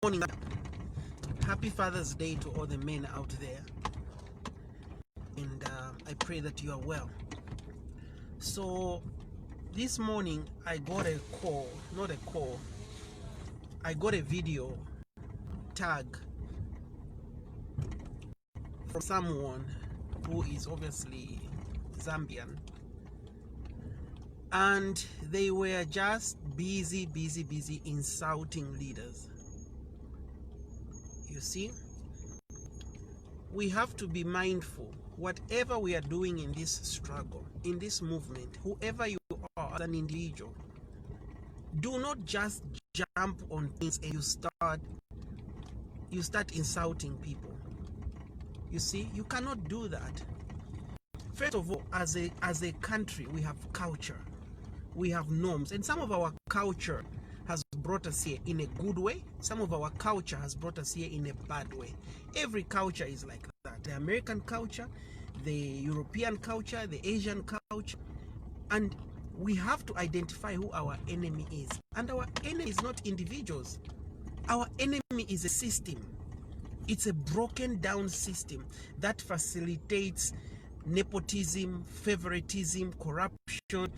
morning. Happy Father's Day to all the men out there. And I pray that you are well. So this morning I got a call, I got a video tag from someone who is obviously Zambian. And they were just busy insulting leaders. You see, we have to be mindful. Whatever we are doing in this struggle, in this movement, whoever you are as an individual, do not just jump on things and you start insulting people. You see, you cannot do that. First of all, as a country, we have culture, we have norms, and some of our culture has brought us here in a good way. Some of our culture has brought us here in a bad way. Every culture is like that. The American culture, the European culture, the Asian culture. And we have to identify who our enemy is. And our enemy is not individuals. Our enemy is a system. It's a broken down system that facilitates nepotism, favoritism, corruption,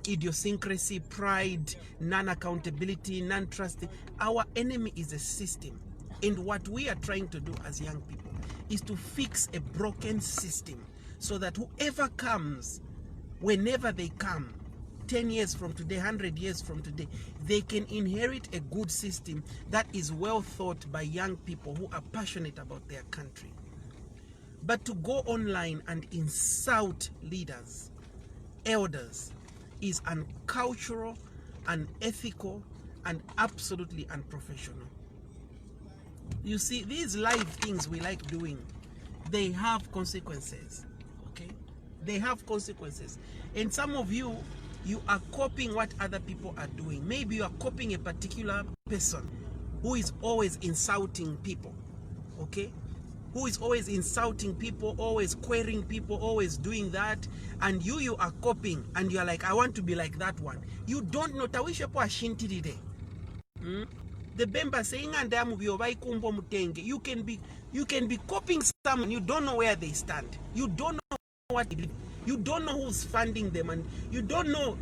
idiosyncrasy, pride, non-accountability, non-trusting. Our enemy is a system. And what we are trying to do as young people is to fix a broken system so that whoever comes, whenever they come, 10 years from today, 100 years from today, they can inherit a good system that is well thought by young people who are passionate about their country. But to go online and insult leaders, elders, is uncultural, unethical, and absolutely unprofessional. You see, these live things we like doing, they have consequences, okay? They have consequences. And some of you are copying what other people are doing. Maybe you are copying a particular person who is always insulting people, okay? Who is always insulting people, always querying people, always doing that, and you are copying, and you are like, I want to be like that one. You don't know. The Bemba saying, and you can be copying someone. You don't know where they stand. You don't know what they do. You don't know who's funding them, and you don't know.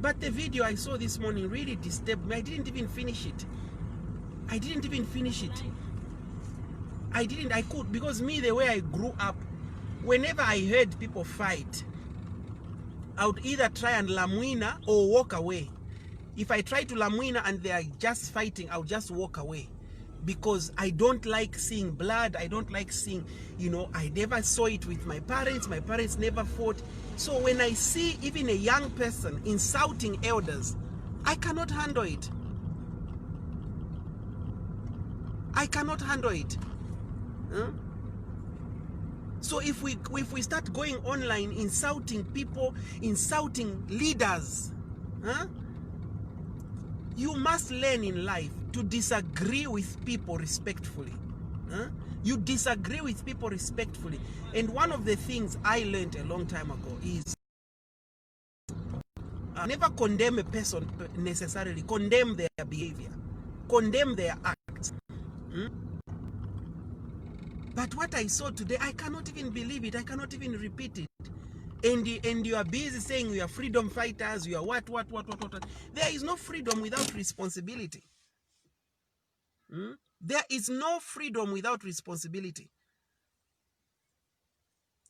But the video I saw this morning really disturbed me. I didn't even finish it. I could, because me, the way I grew up, whenever I heard people fight, I would either try and lamwina or walk away. If I try to lamwina and they are just fighting, I'll just walk away. Because I don't like seeing blood, I don't like seeing, I never saw it with my parents never fought. So when I see even a young person insulting elders, I cannot handle it. Huh? So if we start going online insulting people, insulting leaders, huh? You must learn in life to disagree with people respectfully. Huh? You disagree with people respectfully. And one of the things I learned a long time ago is never condemn a person necessarily, condemn their behavior, condemn their acts. But what I saw today, I cannot even believe it. I cannot even repeat it. And you are busy saying you are freedom fighters, you are what. There is no freedom without responsibility. There is no freedom without responsibility.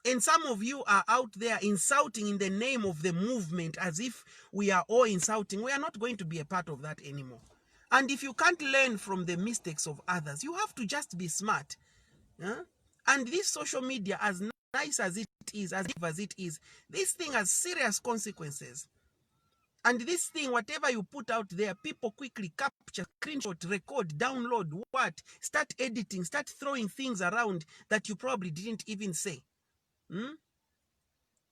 And some of you are out there insulting in the name of the movement as if we are all insulting. We are not going to be a part of that anymore. And if you can't learn from the mistakes of others, you have to just be smart. Huh? And this social media, as nice as it is, this thing has serious consequences. And this thing, whatever you put out there, people quickly capture, screenshot, record, download, start editing, start throwing things around that you probably didn't even say.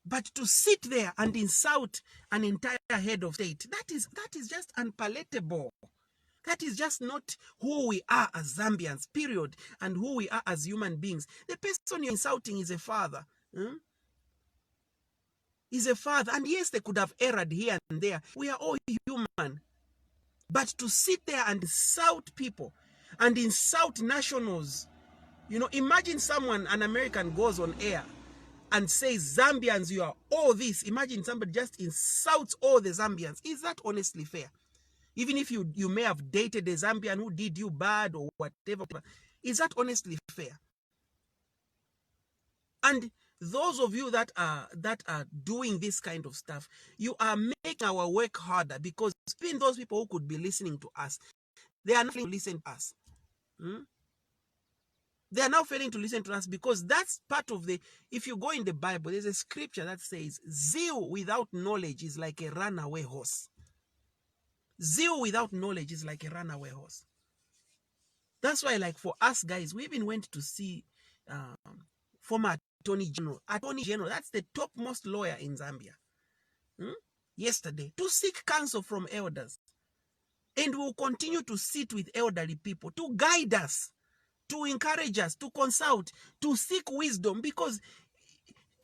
But to sit there and insult an entire head of state, that is just unpalatable. That is just not who we are as Zambians, period, and who we are as human beings. The person you're insulting is a father. is a father. And yes, they could have erred here and there. We are all human. But to sit there and insult people and insult nationals, you know, imagine someone, an American, goes on air and says, Zambians, you are all this. Imagine somebody just insults all the Zambians. Is that honestly fair? Even if you may have dated a Zambian who did you bad or whatever, is that honestly fair? And those of you that are doing this kind of stuff, you are making our work harder, because even those people who could be listening to us, they are not failing to listen to us. They are now failing to listen to us, because that's part of the, if you go in the Bible, there's a scripture that says, zeal without knowledge is like a runaway horse. Zeal without knowledge is like a runaway horse. That's why, like, for us guys, we even went to see former Attorney General. Attorney General, that's the topmost lawyer in Zambia. Yesterday, to seek counsel from elders. And we'll continue to sit with elderly people to guide us, to encourage us, to consult, to seek wisdom, because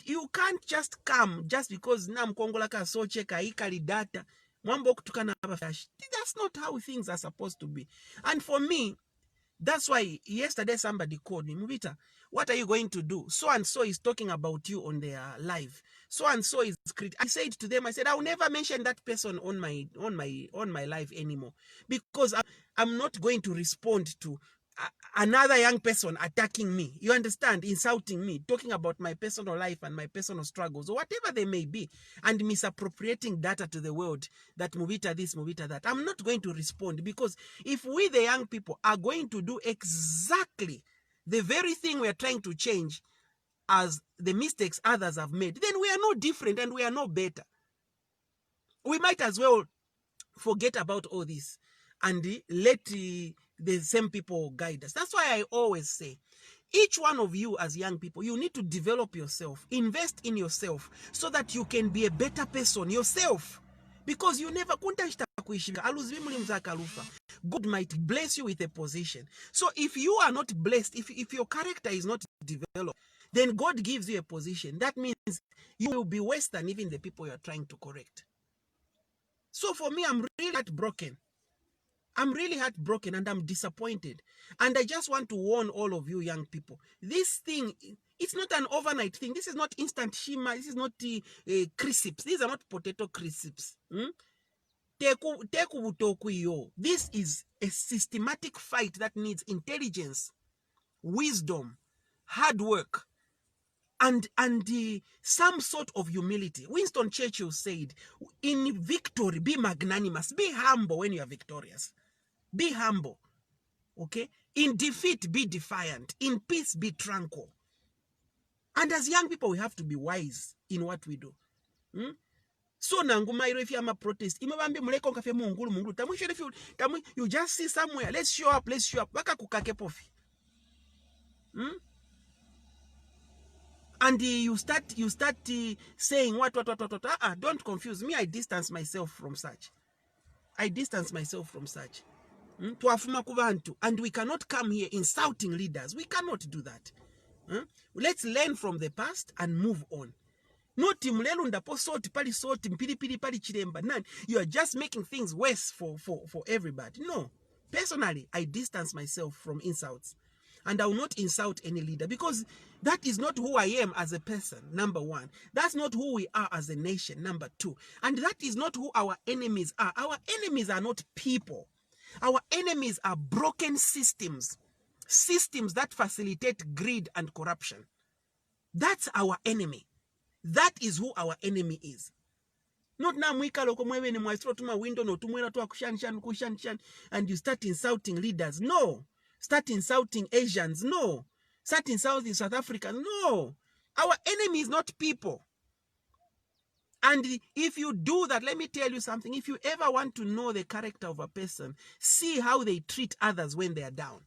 you can't just come just because namkongolaka soche kaikali data. That's not how things are supposed to be. And for me, that's why yesterday somebody called me, Mubita, what are you going to do? So and so is talking about you on their live. So and so is. I said to them, I said, I'll never mention that person on my live anymore, because I'm not going to respond to another young person attacking me. You understand? Insulting me, talking about my personal life and my personal struggles, or whatever they may be, and misappropriating data to the world that Mubita this, Mubita that. I'm not going to respond, because if we, the young people, are going to do exactly the very thing we are trying to change as the mistakes others have made, then we are no different and we are no better. We might as well forget about all this and let the same people guide us. That's why I always say, each one of you as young people, you need to develop yourself, invest in yourself, so that you can be a better person yourself. Because you never, God might bless you with a position. So if you are not blessed, if your character is not developed, then God gives you a position. That means you will be worse than even the people you are trying to correct. So for me, I'm really heartbroken. I'm really heartbroken and I'm disappointed. And I just want to warn all of you young people. This thing, it's not an overnight thing. This is not instant shima. This is not crisps. These are not potato crisps. This is a systematic fight that needs intelligence, wisdom, hard work, and some sort of humility. Winston Churchill said, in victory, be magnanimous. Be humble when you are victorious. Be humble. Okay? In defeat, be defiant. In peace, be tranquil. And as young people, we have to be wise in what we do. So nangumairo if you am a protest, if you just see somewhere, let's show up. Baka kukake pofi. And you start saying what. Don't confuse me. I distance myself from such. And we cannot come here insulting leaders. We cannot do that. Let's learn from the past and move on. Not you are just making things worse for everybody. No. Personally, I distance myself from insults. And I will not insult any leader, because that is not who I am as a person, number one. That's not who we are as a nation, number two. And that is not who our enemies are. Our enemies are not people. Our enemies are broken systems. Systems that facilitate greed and corruption. That's our enemy. That is who our enemy is. Not now window and you start insulting leaders. No. Start insulting Asians. No. Start insulting South Africans. No. Our enemy is not people. And if you do that, let me tell you something. If you ever want to know the character of a person, see how they treat others when they are down.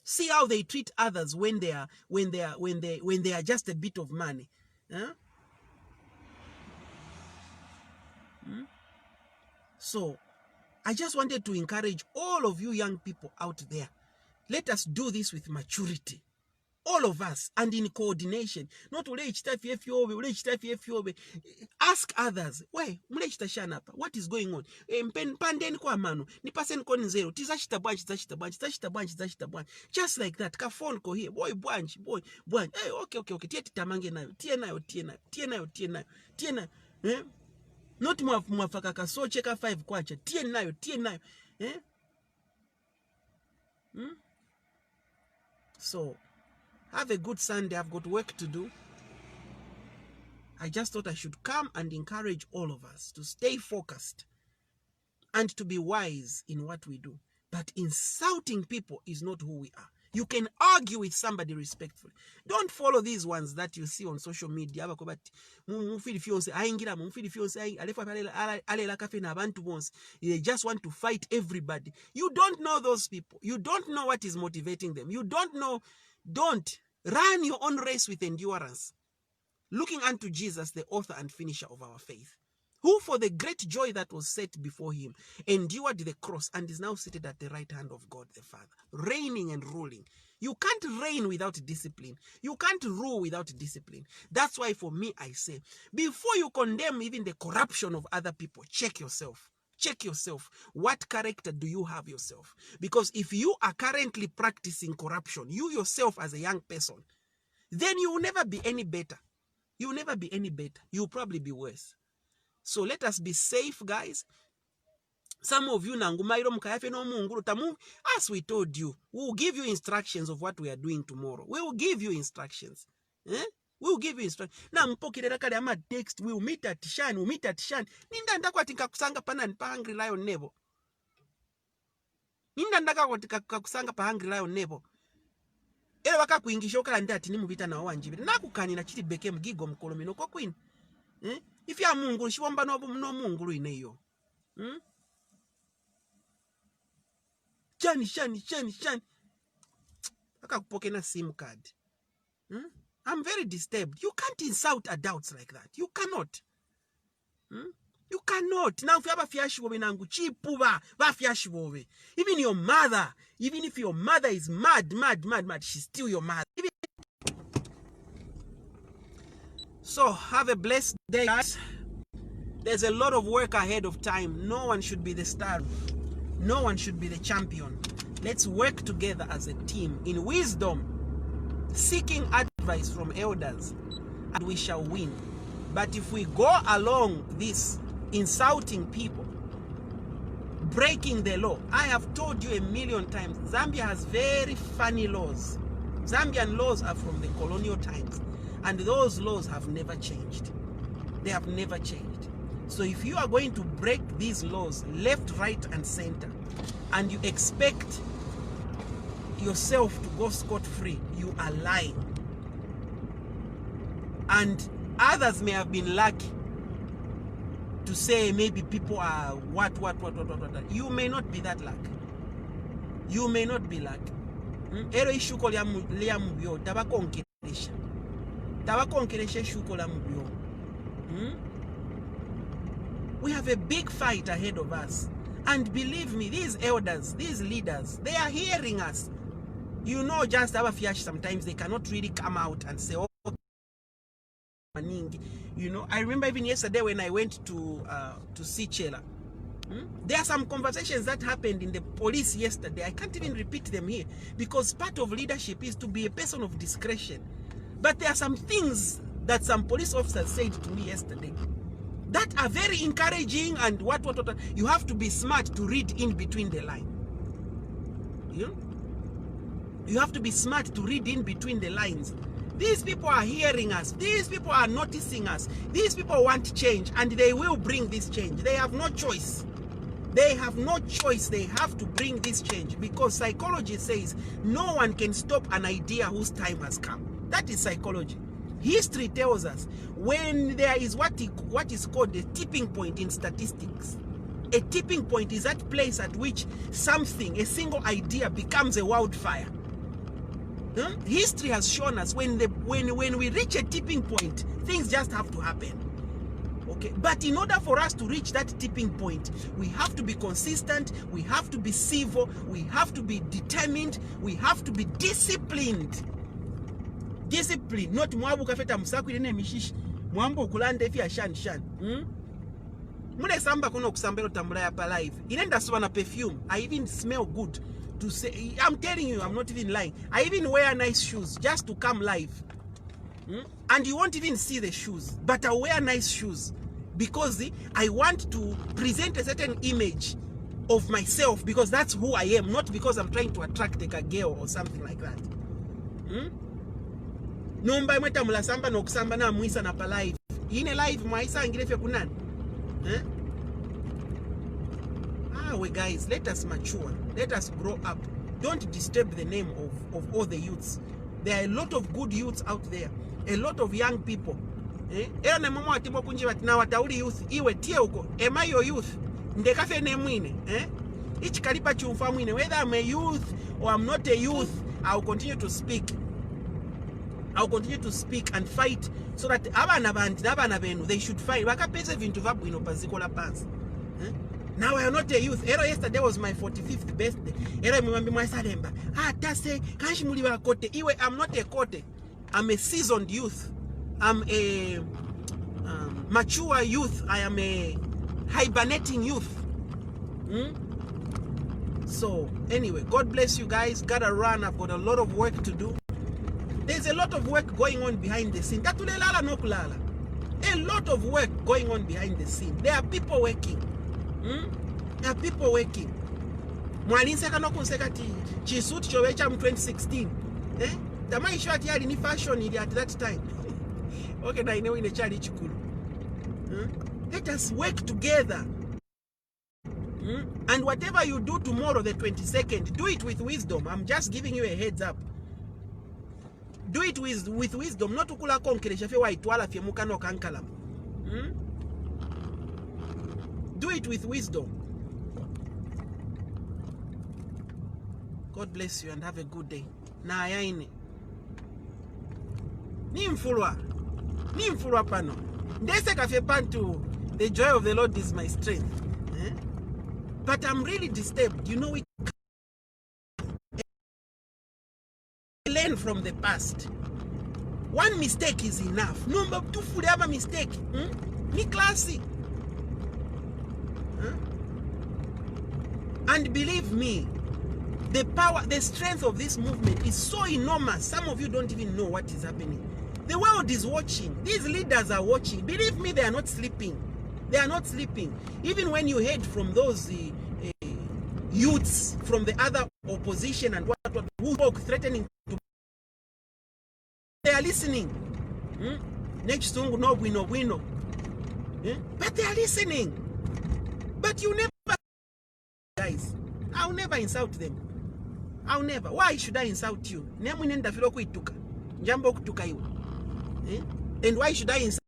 See how they treat others when they are just a bit of money. Huh? So I just wanted to encourage all of you young people out there. Let us do this with maturity. all of us, and in coordination. Not ask others, what is going on? Just like that. Ka phone call here, boy, branch. Hey, okay. Tie not mwafaka kasoche ka 5 kwacha. Tie nayo. So, have a good Sunday. I've got work to do. I just thought I should come and encourage all of us to stay focused and to be wise in what we do. But insulting people is not who we are. You can argue with somebody respectfully. Don't follow these ones that you see on social media. They just want to fight everybody. You don't know those people. You don't know what is motivating them. You don't know. Don't run your own race with endurance, looking unto Jesus, the author and finisher of our faith, who for the great joy that was set before him endured the cross and is now seated at the right hand of God the Father, reigning and ruling. You can't reign without discipline. You can't rule without discipline. That's why for me I say, before you condemn even the corruption of other people, check yourself. Check yourself. What character do you have yourself? Because if you are currently practicing corruption, you yourself as a young person, then you will never be any better. You will never be any better. You will probably be worse. So let us be safe, guys. Some of you, as we told you, we will give you instructions of what we are doing tomorrow. We will give you instructions. We will give you instructions. Now, text, we will meet at Shan, Ninda ndakwa kusanga pana pa Hungry Lion Nebo. Ninda ndakwa kusanga pa Hungry Lion Nebo. Ele waka kuingisha okala ndati ni Mubita na wanjibire. Nakukani na chiti beke mgigo mkolomino kwa queen. If you are mungulu, shiwamba no mungulu ineyo. Shani. Aka kupoke na SIM card. I'm very disturbed. You can't insult adults like that. You cannot. You cannot. Now if you have a fiashibobe nangu chipuba, ba fiashibobe. Even your mother, even if your mother is mad, she's still your mother. So have a blessed day, guys. There's a lot of work ahead of time. No one should be the star. No one should be the champion. Let's work together as a team in wisdom, seeking advice from elders, and we shall win. But if we go along this insulting people, breaking the law, I have told you a million times, Zambia has very funny laws. Zambian laws are from the colonial times, and those laws have never changed. They have never changed. So if you are going to break these laws left, right, and center, and you expect yourself to go scot-free, you are lying. And others may have been lucky to say maybe people are what. You may not be that lucky. You may not be lucky. Ero ishuko lya mubyo tabakonkeresha. Tabakonkeresha ishuko la mubyo. We have a big fight ahead of us. And believe me, these elders, these leaders, they are hearing us. You know, just our fiash sometimes they cannot really come out and say, oh, you know, I remember even yesterday when I went to see Chela. There are some conversations that happened in the police yesterday. I can't even repeat them here because part of leadership is to be a person of discretion. But there are some things that some police officers said to me yesterday that are very encouraging, and what. You have to be smart to read in between the line. You know? You have to be smart to read in between the lines. These people are hearing us. These people are noticing us. These people want change, and they will bring this change. They have no choice. They have no choice. They have to bring this change because psychology says no one can stop an idea whose time has come. That is psychology. History tells us when there is what is called a tipping point in statistics. A tipping point is that place at which something, a single idea, becomes a wildfire. History has shown us when we reach a tipping point, things just have to happen. Okay, but in order for us to reach that tipping point, we have to be consistent, we have to be civil, we have to be determined, we have to be disciplined. Discipline, not mwabu kafeta musakwire ne mishishi. Mwambo okulanda efya shan. Mune samba kuno kusambelo tambula ya pa live. Inenda suwa na perfume. I even smell good. To say, I'm telling you, I'm not even lying. I even wear nice shoes just to come live. And you won't even see the shoes. But I wear nice shoes because I want to present a certain image of myself, because that's who I am, not because I'm trying to attract a girl or something like that. Nomba mweta mula samba no kusamba na mwisa na pa live. Ine live mwaisa angirefya kunani. We guys, let us mature. Let us grow up. Don't disturb the name of all the youths. There are a lot of good youths out there. A lot of young people. Na mama watibo kunji na watauli youth. Iwe tie uko. Am I your youth? Ndekafe ne mwine. Each kalipa chumfa mwine. Whether I'm a youth or I'm not a youth, I'll continue to speak. I'll continue to speak and fight so that they should fight. Wakapeze vintu vabu inopazikola pants. Now I am not a youth. Yesterday was my 45th birthday. I'm not a kote. I'm a seasoned youth. I'm a mature youth. I am a hibernating youth. So anyway, God bless you guys. Gotta run. I've got a lot of work to do. There's a lot of work going on behind the scene. A lot of work going on behind the scene. There are people working. There are people working. Mwalinse kano kunseka ti chisuit chowecha mu 2016. Tama isho ati yali ni fashion ili at that time. Okay, na inewe ine chali chikulu. Let us work together. And whatever you do tomorrow, the 22nd, do it with wisdom. I'm just giving you a heads up. Do it with wisdom. Not ukula konkelesha fe wa itwala fe mukano kankala. Do it with wisdom. God bless you and have a good day. Na ayaine. Nimfulwa pano. Ndese kafe pantu. The joy of the Lord is my strength. But I'm really disturbed. You know, we learn from the past. One mistake is enough. Number two, full ever mistake. Ni classy. And believe me, the power, the strength of this movement is so enormous. Some of you don't even know what is happening. The world is watching. These leaders are watching. Believe me, they are not sleeping. They are not sleeping. Even when you heard from those youths from the other opposition and what who spoke threatening to, they are listening. Next song, no wino. But they are listening. But you never, guys, I'll never insult them. I'll never. Why should I insult you? And why should I insult